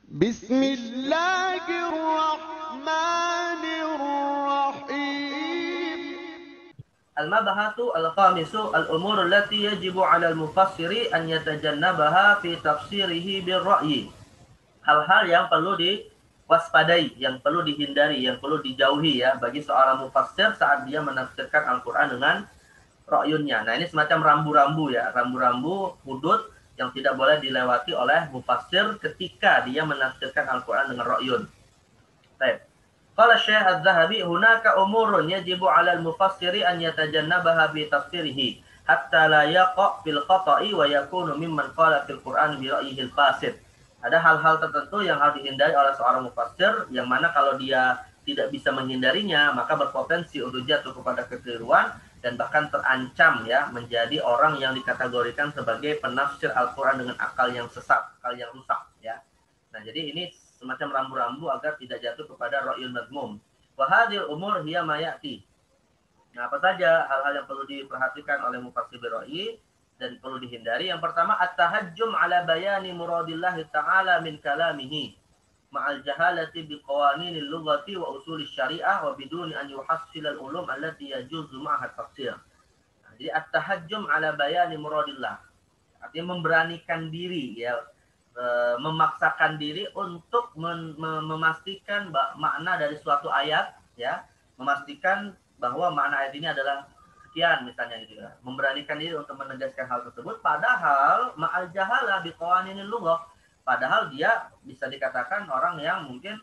بسم الله الرحمن الرحيم. Al-mabahatu al-khamisu al-umur allati yajibu 'ala al-mufassiri an yatajannabaha fi tafsirihi bir-ra'yi. Hal-hal yang perlu diwaspadai, yang perlu dihindari, yang perlu dijauhi ya bagi seorang mufassir saat dia menafsirkan Al-Qur'an dengan ra'yunnya. Nah, ini semacam rambu-rambu ya, rambu-rambu hudud yang tidak boleh dilewati oleh mufassir ketika dia menafsirkan Al-Qur'an dengan ra'yun. Baik. Qala Syekh Az-Zahabi, hunaka umurun yajibu 'ala al-mufassiri an yatajannabaha bi tafsirihi hatta la yaqa' fil khata'i wa yakunu mimman qala fil Qur'an bi ra'yihi al-fasid. Ada hal-hal tertentu yang harus dihindari oleh seorang mufassir yang mana kalau dia tidak bisa menghindarinya maka berpotensi untuk jatuh kepada kekeliruan dan bahkan terancam ya menjadi orang yang dikategorikan sebagai penafsir Al-Qur'an dengan akal yang sesat, akal yang rusak ya. Nah, jadi ini semacam rambu-rambu agar tidak jatuh kepada ra'yul madmum. Wa hadhil umur hiya ma ya'ti. Nah, apa saja hal-hal yang perlu diperhatikan oleh mufassir ra'yi dan perlu dihindari? Yang pertama, at-tahajjum ala bayani muradillahi ta'ala min kalamihi ma'al jahalati bi qawaninil lughati wa usul syariah wa biduni an yuhassilal ulum allati yajuzu ma'ha tafsir. Nah, jadi at-tahajjum ala bayani muradillah. Artinya memberanikan diri ya, memaksakan diri untuk memastikan makna dari suatu ayat ya, memastikan bahwa makna ayat ini adalah sekian misalnya gitu ya. Memberanikan diri untuk menegaskan hal tersebut padahal ma'al jahala biqawaninil lughah, padahal dia bisa dikatakan orang yang mungkin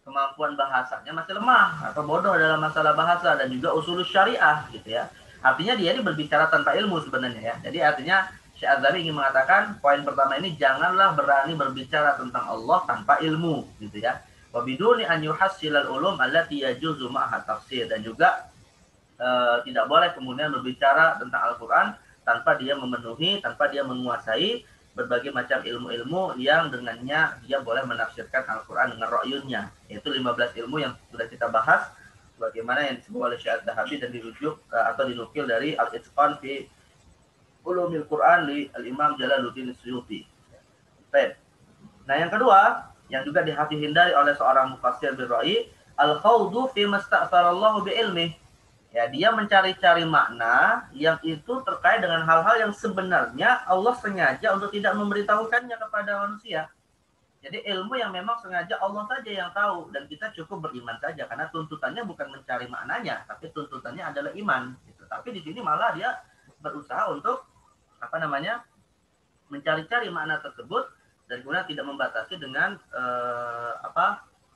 kemampuan bahasanya masih lemah atau bodoh dalam masalah bahasa dan juga usul syariah gitu ya. Artinya dia ini berbicara tanpa ilmu sebenarnya ya. Jadi artinya Syekh Az-Zahabi ingin mengatakan poin pertama ini janganlah berani berbicara tentang Allah tanpa ilmu gitu ya. Wa biduni an yuhassilal ulum allati yajuzu ma'ha tafsir, dan juga tidak boleh kemudian berbicara tentang Al-Qur'an tanpa dia memenuhi, tanpa dia menguasai berbagai macam ilmu-ilmu yang dengannya dia boleh menafsirkan Al-Qur'an dengan ra'yunnya, yaitu 15 ilmu yang sudah kita bahas bagaimana yang disebut oleh Syekh Az-Zahabi dan dirujuk atau dinukil dari Al-Itqan fi Ulumil Quran li Al-Imam Jalaluddin Suyuti. Baik. Nah, yang kedua, yang juga dihindari oleh seorang mufassir birra'i, al-khawdu fi masta'farallahu bi ilmih. Ya, dia mencari-cari makna yang itu terkait dengan hal-hal yang sebenarnya Allah sengaja untuk tidak memberitahukannya kepada manusia. Jadi ilmu yang memang sengaja Allah saja yang tahu dan kita cukup beriman saja karena tuntutannya bukan mencari maknanya, tapi tuntutannya adalah iman. Gitu. Tapi di sini malah dia berusaha untuk mencari-cari makna tersebut dan kemudian tidak membatasi dengan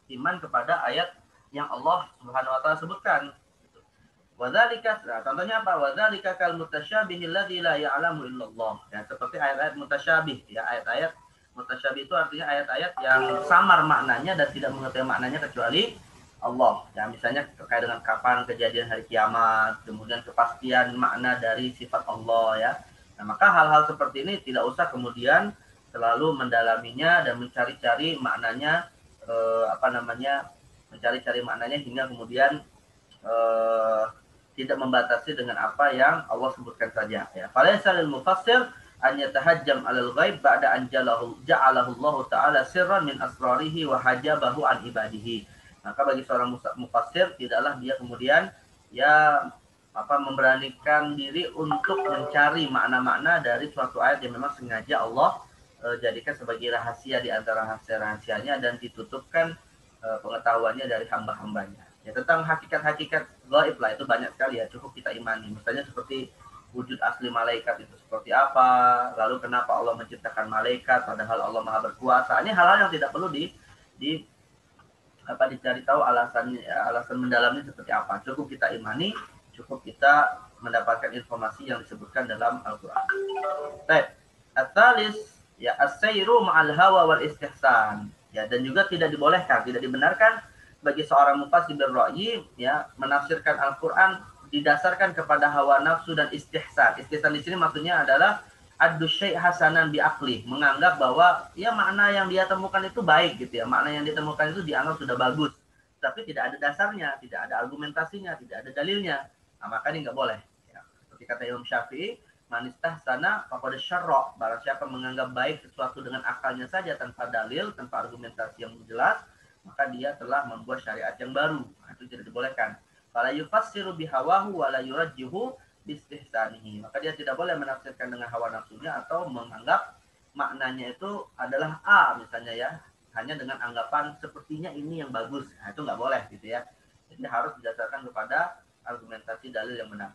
iman kepada ayat yang Allah Subhanahu wa taala sebutkan. Wadzalika, contohnya apa? Wadzalika kal mutasyabih alladzi la ya'lamu illallah. Ya, seperti ayat-ayat mutasyabih ya, ayat-ayat mutasyabih itu artinya ayat-ayat yang samar maknanya dan tidak mengetahui maknanya kecuali Allah. Ya, misalnya terkait dengan kapan kejadian hari kiamat, kemudian kepastian makna dari sifat Allah ya. Nah, maka hal-hal seperti ini tidak usah kemudian selalu mendalaminya dan mencari-cari maknanya, mencari-cari maknanya hingga kemudian tidak membatasi dengan apa yang Allah sebutkan saja. Ya, falaysa lil mufassir an yatahajjam 'alal ghaib ba'da an ja'alahu Allah Ta'ala sirran min asrarihi wa hajabahu an ibadihi. Maka bagi seorang mufassir tidaklah dia kemudian ya memberanikan diri untuk mencari makna-makna dari suatu ayat yang memang sengaja Allah jadikan sebagai rahasia di antara rahasia-rahasianya dan ditutupkan pengetahuannya dari hamba-hambanya. Ya, tentang hakikat-hakikat gaib lah itu banyak sekali ya, cukup kita imani. Misalnya seperti wujud asli malaikat itu seperti apa, lalu kenapa Allah menciptakan malaikat padahal Allah Maha berkuasa. Ini hal-hal yang tidak perlu dicari tahu alasan mendalamnya seperti apa. Cukup kita imani, cukup kita mendapatkan informasi yang disebutkan dalam Al-Qur'an. Baik. At-talis ya as-sayru ma'al hawa wal istihsan. Ya, dan juga tidak dibolehkan, tidak dibenarkan bagi seorang mufassir birra'yi ya menafsirkan Al-Qur'an didasarkan kepada hawa nafsu dan istihsan. Istihsan di sini maksudnya adalah addu syai' hasanan bi aqli, menganggap bahwa ya makna yang dia temukan itu baik gitu ya. Makna yang ditemukan itu dianggap sudah bagus, tapi tidak ada dasarnya, tidak ada argumentasinya, tidak ada dalilnya. Nah, maka ini nggak boleh. Ya. Seperti kata Imam Syafi'i, Manistahsana faqad syarra, barang siapa menganggap baik sesuatu dengan akalnya saja tanpa dalil, tanpa argumentasi yang jelas, maka dia telah membuat syariat yang baru. Nah, itu tidak dibolehkan. Fala yufassiru bihawahu wa la yurajjihu bistihsanihi. Maka dia tidak boleh menafsirkan dengan hawa nafsunya atau menganggap maknanya itu adalah A misalnya ya, hanya dengan anggapan sepertinya ini yang bagus. Nah, itu nggak boleh gitu ya. Jadi harus didasarkan kepada argumentasi dalil yang benar.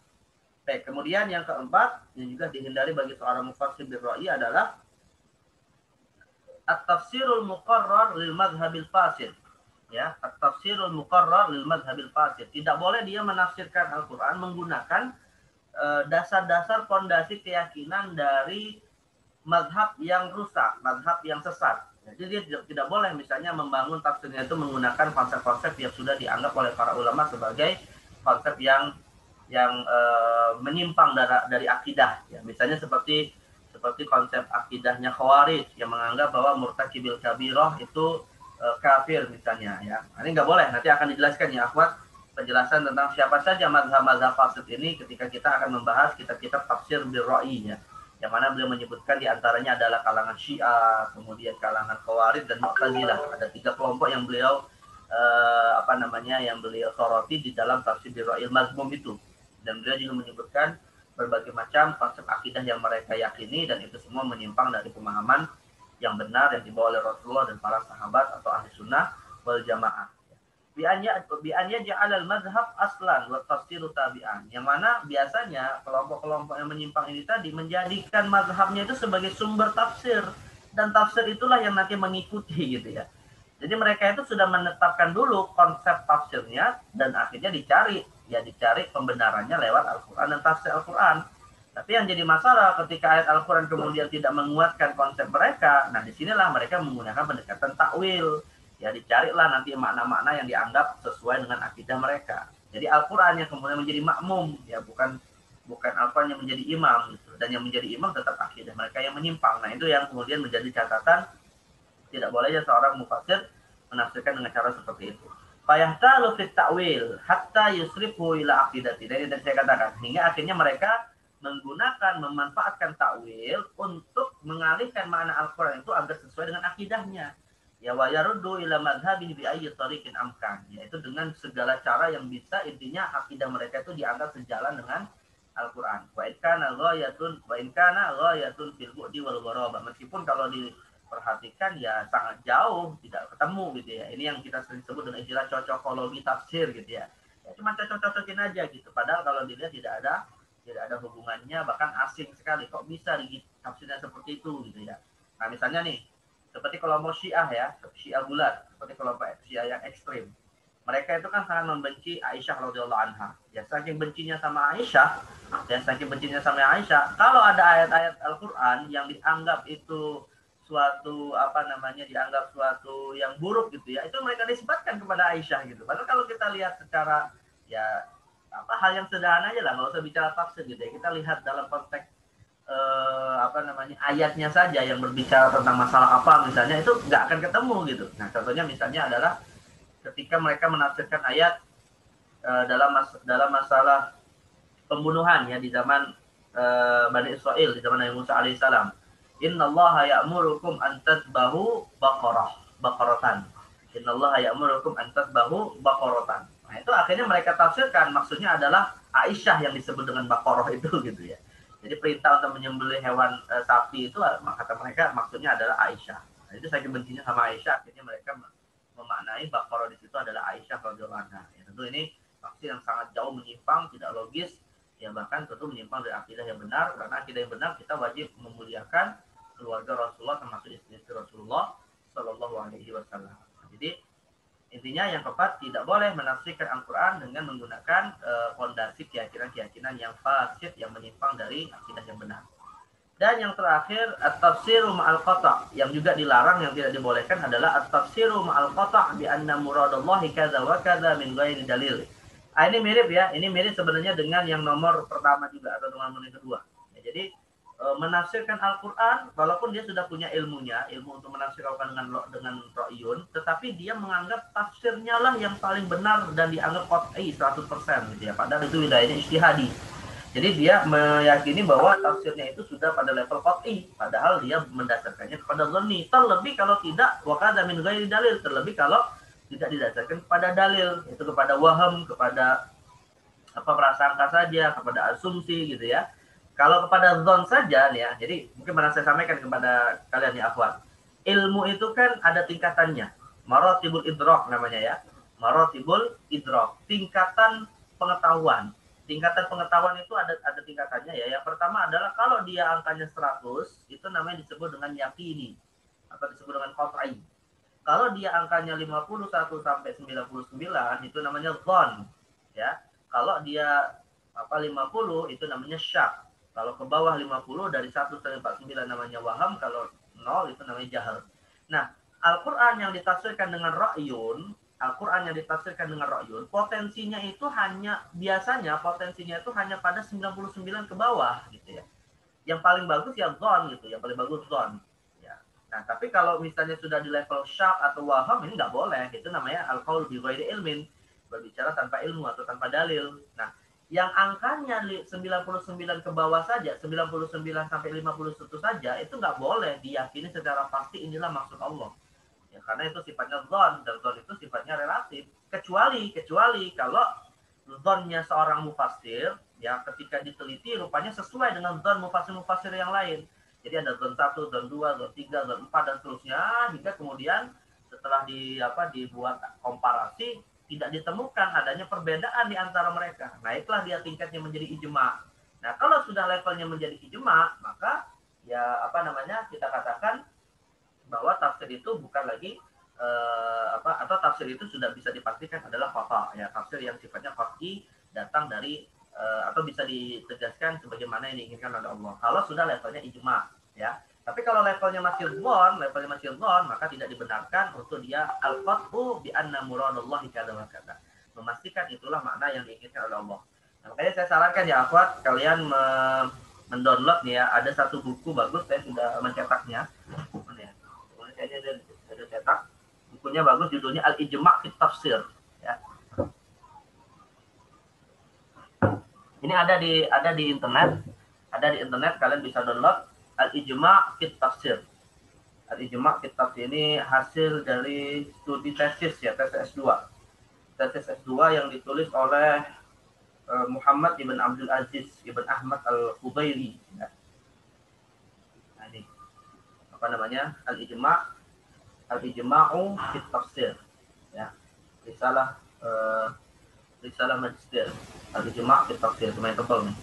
Baik, kemudian yang keempat yang juga dihindari bagi seorang mufassir bil ra'yi adalah at-tafsirul muqarrar lil madhhabil fasid. Ya, at-tafsirul muqarrar lil madhhabil fasid. Tidak boleh dia menafsirkan Al-Qur'an menggunakan dasar-dasar fondasi keyakinan dari mazhab yang rusak, mazhab yang sesat. Jadi dia tidak boleh misalnya membangun tafsirnya itu menggunakan konsep-konsep yang sudah dianggap oleh para ulama sebagai konsep yang menyimpang dari akidah. Ya, misalnya seperti konsep akidahnya Khawarij yang menganggap bahwa murtakibil kabirah itu kafir misalnya. Ya, ini nggak boleh. Nanti akan dijelaskan ya, akhwat, penjelasan tentang siapa saja mazhab-mazhab fasid ini ketika kita akan membahas kitab-kitab tafsir bil ra'yi ya. Yang mana beliau menyebutkan diantaranya adalah kalangan Syiah, kemudian kalangan Khawarij dan Mu'tazilah. Ada 3 kelompok yang beliau yang beliau soroti di dalam tafsir bil ra'yi mazmum itu. Dan beliau juga menyebutkan berbagai macam konsep akidah yang mereka yakini dan itu semua menyimpang dari pemahaman yang benar yang dibawa oleh Rasulullah dan para sahabat atau ahli sunnah wal jamaah. Bi an yaj'al al-madhhab aslan wa tafsiru tabi'an. Yang mana biasanya kelompok-kelompok yang menyimpang ini tadi menjadikan mazhabnya itu sebagai sumber tafsir dan tafsir itulah yang nanti mengikuti gitu ya. Jadi mereka itu sudah menetapkan dulu konsep tafsirnya dan akhirnya dicari pembenarannya lewat Al-Quran dan tafsir Al-Quran. Tapi yang jadi masalah ketika ayat Al-Quran kemudian tidak menguatkan konsep mereka, nah disinilah mereka menggunakan pendekatan takwil. Ya dicarilah nanti makna-makna yang dianggap sesuai dengan akidah mereka. Jadi Al-Quran yang kemudian menjadi makmum, ya bukan Al-Quran yang menjadi imam gitu. Dan yang menjadi imam tetap akidah mereka yang menyimpang. Nah itu yang kemudian menjadi catatan, tidak bolehnya seorang mufassir menafsirkan dengan cara seperti itu. Fayahtalu fit ta'wil hatta yusrifu ila aqidati. Dari saya katakan, hingga akhirnya mereka memanfaatkan takwil untuk mengalihkan makna Al-Quran itu agar sesuai dengan akidahnya. Ya wa yaruddu ila madhhabihi bi ayyi tariqin amkan. Yaitu dengan segala cara yang bisa, intinya akidah mereka itu dianggap sejalan dengan Al-Quran. Wa in kana ghayatun fil bu'di wal gharaba. Meskipun kalau diperhatikan ya sangat jauh, tidak ketemu gitu ya. Ini yang kita sering sebut dengan istilah cocokologi tafsir gitu ya. Ya cuma cocok-cocokin aja gitu. Padahal kalau dilihat tidak ada hubungannya, bahkan asing sekali. Kok bisa tafsirnya seperti itu gitu ya. Nah misalnya nih, seperti kelompok Syiah ya, Syiah bulat, seperti kelompok Syiah yang ekstrim. Mereka itu kan sangat membenci Aisyah radhiyallahu anha. Ya saking bencinya sama Aisyah, kalau ada ayat-ayat Al-Qur'an yang dianggap itu suatu dianggap suatu yang buruk gitu ya, itu mereka nisbatkan kepada Aisyah gitu. Padahal kalau kita lihat secara ya hal yang sederhana aja lah, nggak usah bicara tafsir gitu ya. Kita lihat dalam konteks ayatnya saja yang berbicara tentang masalah apa misalnya, itu nggak akan ketemu gitu. Nah contohnya misalnya adalah ketika mereka menafsirkan ayat dalam masalah pembunuhan ya di zaman Bani Israel, di zaman Nabi Musa alaihissalam. Innallaha ya'murukum an tadbahu baqaratan. Innallaha ya'murukum an tadbahu baqaratan. Nah itu akhirnya mereka tafsirkan maksudnya adalah Aisyah yang disebut dengan Baqarah itu gitu ya. Jadi perintah untuk menyembelih hewan sapi itu kata mereka maksudnya adalah Aisyah. Nah, itu saking bencinya sama Aisyah, akhirnya mereka memaknai Baqarah di situ adalah Aisyah radhiyallahu anha. Ya, tentu ini maksud yang sangat jauh menyimpang, tidak logis, ya bahkan tentu menyimpang dari akidah yang benar. Karena akidah yang benar kita wajib memuliakan keluarga Rasulullah termasuk istri Rasulullah Shallallahu Alaihi Wasallam. Jadi intinya yang keempat, tidak boleh menafsirkan Al-Quran dengan menggunakan fondasi keyakinan yang fasid, yang menyimpang dari akidah yang benar. Dan yang terakhir, at-tafsiru ma'al qata', yang juga dilarang, yang tidak dibolehkan adalah at-tafsiru ma'al qata' bi anna muradallahi kadza wa kadza min ghairi dalil. Ini mirip ya, ini mirip sebenarnya dengan yang nomor pertama juga atau nomor yang kedua. Ya, jadi menafsirkan Al-Quran, walaupun dia sudah punya ilmu untuk menafsirkan dengan ra'yun, tetapi dia menganggap tafsirnya lah yang paling benar dan dianggap qat'i 100% gitu ya. Padahal itu wilayahnya ijtihadi. Jadi dia meyakini bahwa tafsirnya itu sudah pada level qat'i, padahal dia mendasarkannya kepada dhanni. Terlebih kalau tidak waqada min ghairi dalil, terlebih kalau tidak didasarkan kepada dalil, itu kepada waham, kepada apa prasangka saja, kepada asumsi gitu ya. Kalau kepada dzon saja nih ya. Jadi mungkin pernah saya sampaikan kepada kalian ya akhwat. Ilmu itu kan ada tingkatannya. Maratibul idrak namanya ya. Maratibul idrak, tingkatan pengetahuan. Tingkatan pengetahuan itu ada tingkatannya ya. Yang pertama adalah kalau dia angkanya 100, itu namanya disebut dengan yaqini atau disebut dengan qat'i. Kalau dia angkanya 51 sampai 99 itu namanya dzon ya. Kalau dia 50 itu namanya syak. Kalau ke bawah 50 dari 1 sampai 49 namanya waham, kalau 0 itu namanya jahal. Nah, Al-Qur'an yang ditafsirkan dengan ra'yun, potensinya itu biasanya potensinya itu hanya pada 99 ke bawah gitu ya. Yang paling bagus ya dzon gitu, yang paling bagus dzon. Ya. Nah, tapi kalau misalnya sudah di level syak atau waham ini nggak boleh. Itu namanya al-qaul bi ghairi ilmin, berbicara tanpa ilmu atau tanpa dalil. Nah, yang angkanya 99 ke bawah saja, 99 sampai 51 saja, itu nggak boleh diyakini secara pasti inilah maksud Allah. Ya, karena itu sifatnya dzon, dan dzon itu sifatnya relatif. Kecuali kalau dzonnya seorang mufassir, ya ketika diteliti rupanya sesuai dengan dzon mufassir-mufassir yang lain. Jadi ada dzon 1, dzon 2, dzon 3, dzon 4 dan seterusnya, hingga kemudian setelah dibuat komparasi tidak ditemukan adanya perbedaan di antara mereka. Naiklah dia tingkatnya menjadi ijma. Nah, kalau sudah levelnya menjadi ijma, maka ya kita katakan bahwa tafsir itu bukan lagi atau tafsir itu sudah bisa dipastikan adalah qata, ya tafsir yang sifatnya qat'i, datang dari atau bisa ditegaskan sebagaimana yang diinginkan oleh Allah. Kalau sudah levelnya ijma, ya. Tapi kalau levelnya masih dhon, maka tidak dibenarkan untuk dia al-qat'u bi anna muradallahi kadza wa kadza. Memastikan itulah makna yang diinginkan oleh Allah. Nah, makanya saya sarankan ya akhwat, kalian mendownload nih ya, ada satu buku bagus, saya sudah mencetaknya. Ini ada cetak, bukunya bagus, judulnya Al-Ijma' fit Tafsir ya. Ini ada di internet, kalian bisa download Al-Ijma' fit Tafsir. Al-Ijma' fit Tafsir ini hasil dari studi tesis ya, tesis S2. Tesis S2 yang ditulis oleh Muhammad ibn Abdul Aziz ibn Ahmad al-Qubairi ya. Nah, ini Al-Ijma'u fit Tafsir ya, risalah magister. Al-Ijma' fit Tafsir, lumayan tebal nih,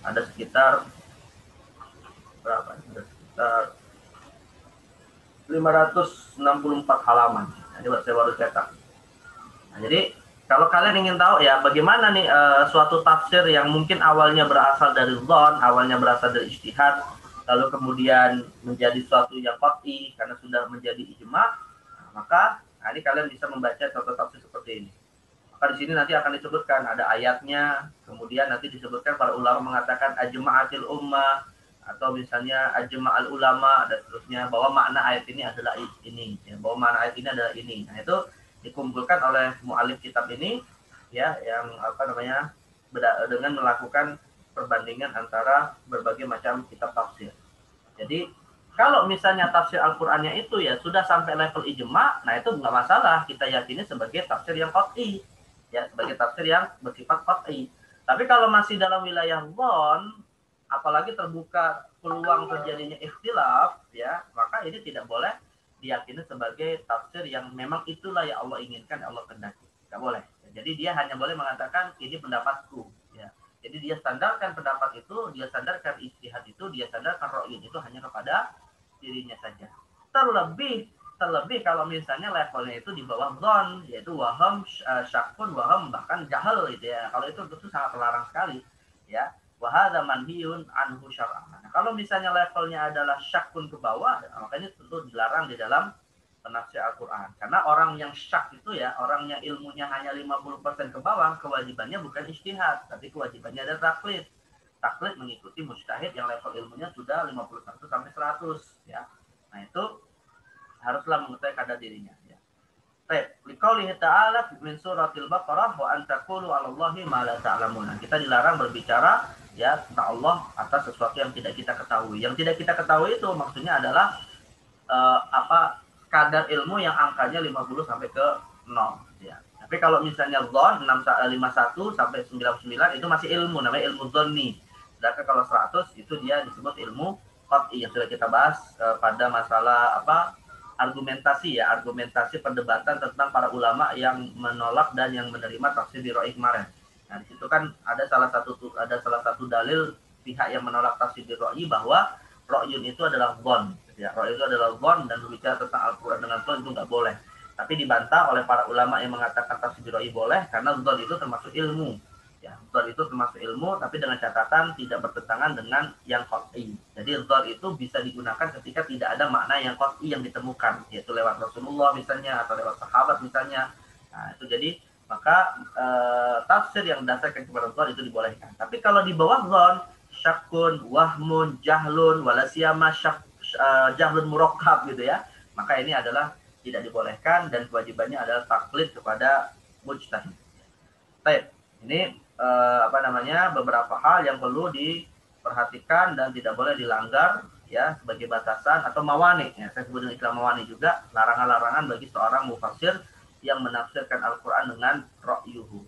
ada sekitar berapa? Ada sekitar 564 halaman. Nah, ini saya baru cetak. Nah, jadi kalau kalian ingin tahu ya bagaimana nih suatu tafsir yang mungkin awalnya berasal dari dzon, awalnya berasal dari ijtihad, lalu kemudian menjadi suatu yang qat'i karena sudah menjadi ijma', maka ini kalian bisa membaca contoh tafsir seperti ini. Maka di sini nanti akan disebutkan ada ayatnya, kemudian nanti disebutkan para ulama mengatakan ajma'atil ummah, atau misalnya ajma'al ulama dan seterusnya, bahwa makna ayat ini adalah ini, ya, bahwa makna ayat ini adalah ini. Nah, itu dikumpulkan oleh mu'alif kitab ini ya, yang dengan melakukan perbandingan antara berbagai macam kitab tafsir. Jadi kalau misalnya tafsir Al-Qur'annya itu ya sudah sampai level ijma', nah itu nggak masalah, kita yakini sebagai tafsir yang qat'i, ya sebagai tafsir yang bersifat qat'i. Tapi kalau masih dalam wilayah dzon, apalagi terbuka peluang terjadinya ikhtilaf, ya maka ini tidak boleh diyakini sebagai tafsir yang memang itulah yang Allah inginkan, Allah kehendaki. Nggak boleh. Jadi dia hanya boleh mengatakan ini pendapatku. Ya. Jadi dia sandarkan pendapat itu, dia sandarkan ijtihad itu, dia sandarkan ra'yu itu hanya kepada dirinya saja. Terlebih kalau misalnya levelnya itu di bawah dzon, yaitu waham, syakun, waham, bahkan jahal gitu ya. Kalau itu sangat terlarang sekali. Ya. Wahada manhiyun anhu syar'an. Nah, kalau misalnya levelnya adalah syakun ke bawah, makanya tentu dilarang di dalam penafsir Al-Quran. Karena orang yang syak itu ya, orang yang ilmunya hanya 50% ke bawah, kewajibannya bukan ijtihad, tapi kewajibannya ada taklid. Taklid mengikuti mujtahid yang level ilmunya sudah 51 sampai 100 ya. Nah, itu haruslah mengetahui kadar dirinya ya. Baik, liqaulihi ta'ala min suratil Baqarah wa an taqulu 'ala Allahi ma la ta'lamun. Kita dilarang berbicara ya tentang Allah atas sesuatu yang tidak kita ketahui. Yang tidak kita ketahui itu maksudnya adalah kadar ilmu yang angkanya 50 sampai ke 0 ya. Tapi kalau misalnya dzon 51 sampai 99 itu masih ilmu, namanya ilmu dzanni. Sedangkan kalau 100 itu dia disebut ilmu qat'i yang sudah kita bahas pada masalah argumentasi perdebatan tentang para ulama yang menolak dan yang menerima tafsir birra'i kemarin. Nah, di situ kan ada salah satu dalil pihak yang menolak tafsir birra'i bahwa ra'yun itu adalah dzon. Ya, ra'yun itu adalah dzon dan berbicara tentang Al-Qur'an dengan dzon itu nggak boleh. Tapi dibantah oleh para ulama yang mengatakan tafsir birra'i boleh karena dzon itu termasuk ilmu. Ya, dzon itu termasuk ilmu tapi dengan catatan tidak bertentangan dengan yang qat'i. Jadi dzon itu bisa digunakan ketika tidak ada makna yang qat'i yang ditemukan, yaitu lewat Rasulullah misalnya atau lewat sahabat misalnya. Nah, itu jadi maka tafsir yang berdasarkan kepada dzon itu dibolehkan. Tapi kalau di bawah dzon, syakkun, wahmun, jahlun, walasiyama jahlun murakkab gitu ya, maka ini adalah tidak dibolehkan dan kewajibannya adalah taklid kepada mujtahid. Baik, ini beberapa hal yang perlu diperhatikan dan tidak boleh dilanggar ya sebagai batasan atau mawani ya. Saya sebut dengan istilah mawani juga, larangan-larangan bagi seorang mufassir yang menafsirkan Al-Qur'an dengan ra'yuhu.